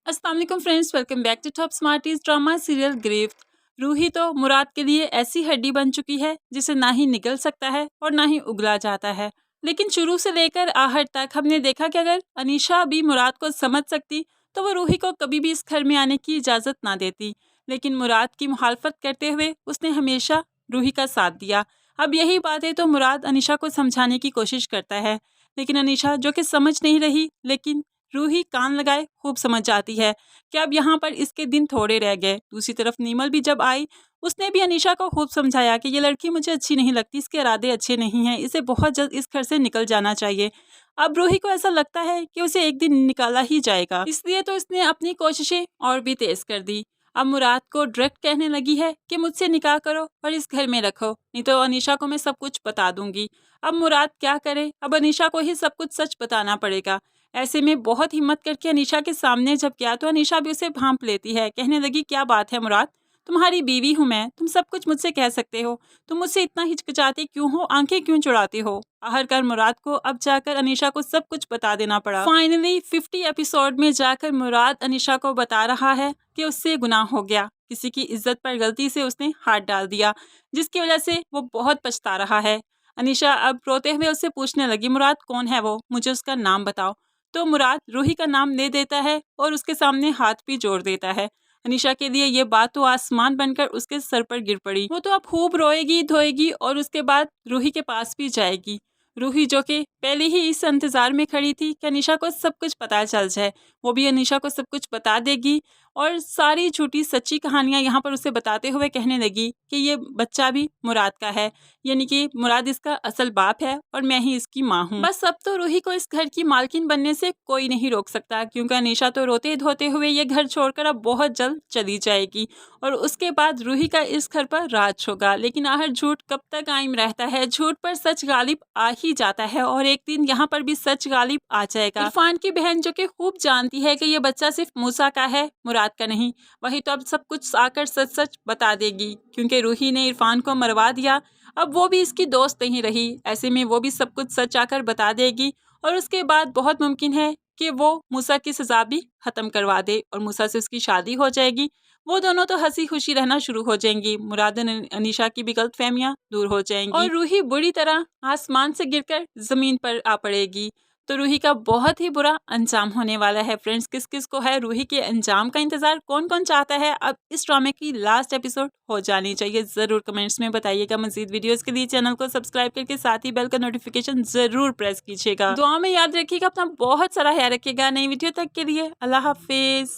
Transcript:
अस्सलाम वालेकुम friends, welcome back to top smarties drama serial Giraft. Roohi तो मुराद के लिए ऐसी हड्डी बन चुकी है जिसे ना ही निगल सकता है और ना ही उगला जाता है। लेकिन शुरू से लेकर आहट तक हमने देखा कि अगर अनीशा भी मुराद को समझ सकती तो वो रूही को कभी भी इस घर में आने की इजाज़त ना देती। लेकिन मुराद की मुखालफत करते हुए उसने हमेशा रूही का साथ दिया। अब यही बातें तो मुराद अनीशा को समझाने की कोशिश करता है, लेकिन अनीशा जो कि समझ नहीं रही, लेकिन रूही कान लगाए खूब समझ जाती है कि अब यहाँ पर इसके दिन थोड़े रह गए। दूसरी तरफ नीमल भी जब आई, उसने भी अनीशा को खूब समझाया कि ये लड़की मुझे अच्छी नहीं लगती, इसके इरादे अच्छे नहीं हैं, इसे बहुत जल्द इस घर से निकल जाना चाहिए। अब रूही को ऐसा लगता है कि उसे एक दिन निकाला ही जाएगा, इसलिए तो इसने अपनी कोशिशें और भी तेज कर दी। अब मुराद को डायरेक्ट कहने लगी है कि मुझसे निकाह करो और इस घर में रखो, नहीं तो अनीशा को मैं सब कुछ बता दूंगी। अब मुराद क्या करे, अब अनीशा को ही सब कुछ सच बताना पड़ेगा। ऐसे में बहुत हिम्मत करके अनीशा के सामने जब गया तो अनीशा भी उसे भांप लेती है। कहने लगी, क्या बात है मुराद, तुम्हारी बीवी हूँ मैं, तुम सब कुछ मुझसे कह सकते हो, तुम मुझसे इतना हिचकिचाते क्यों हो, आंखें क्यों चुराते हो। आखिरकार मुराद को अब जाकर अनीशा को सब कुछ बता देना पड़ा। फाइनली 50 एपिसोड में जाकर मुराद अनीशा को बता रहा है कि उससे गुनाह हो गया, किसी की इज्जत पर गलती से उसने हाथ डाल दिया, जिसकी वजह से वो बहुत पछता रहा है। अनीशा अब रोते हुए उससे पूछने लगी, मुराद कौन है वो, मुझे उसका नाम बताओ। तो मुराद रूही का नाम ले देता है और उसके सामने हाथ भी जोड़ देता है। अनीशा के लिए ये बात तो आसमान बनकर उसके सर पर गिर पड़ी। वो तो अब खूब रोएगी धोएगी और उसके बाद रूही के पास भी जाएगी। रूही जो कि पहले ही इस इंतजार में खड़ी थी कि अनीशा को सब कुछ पता चल जाए, वो भी अनीशा को सब कुछ बता देगी और सारी झूठी सच्ची कहानियां यहाँ पर उसे बताते हुए कहने लगी कि ये बच्चा भी मुराद का है, यानी कि मुराद इसका असल बाप है और मैं ही इसकी माँ हूँ। बस अब तो रूही को इस घर की मालकिन बनने से कोई नहीं रोक सकता, क्योंकि अनीशा तो रोते धोते हुए ये घर छोड़कर अब बहुत जल्द चली जाएगी और उसके बाद रूही का इस घर पर राज होगा। लेकिन आखिर झूठ कब तक कायम रहता है, झूठ पर सच गालिब आ ही जाता है और एक दिन यहाँ पर भी सच गालिब आ जाएगा। इरफान की बहन जो कि खूब जानती है कि ये बच्चा सिर्फ मूसा का है, मुराद का नहीं, वही तो अब सब कुछ आकर सच सच बता देगी, क्योंकि रूही ने इरफान को मरवा दिया, अब वो भी इसकी दोस्त नहीं रही। ऐसे में वो भी सब कुछ सच आकर बता देगी और उसके बाद बहुत मुमकिन है कि वो मूसा की सजा भी खत्म करवा दे और मूसा से उसकी शादी हो जाएगी। वो दोनों तो हंसी खुशी रहना शुरू हो जाएंगी, मुराद अनीशा की भी गलतफहमियां दूर हो जाएंगी और रूही बुरी तरह आसमान से गिरकर जमीन पर आ पड़ेगी। तो रूही का बहुत ही बुरा अंजाम होने वाला है। फ्रेंड्स, किस किस को है रूही के अंजाम का इंतजार, कौन कौन चाहता है अब इस ड्रामे की लास्ट एपिसोड हो जानी चाहिए, जरूर कमेंट्स में बताइएगा। मजीद वीडियोस के लिए चैनल को सब्सक्राइब करके साथ ही बेल का नोटिफिकेशन जरूर प्रेस कीजिएगा। दुआ में याद रखिएगा, अपना बहुत सारा ख्याल रखिएगा। नई वीडियो तक के लिए अल्लाह हाफिज।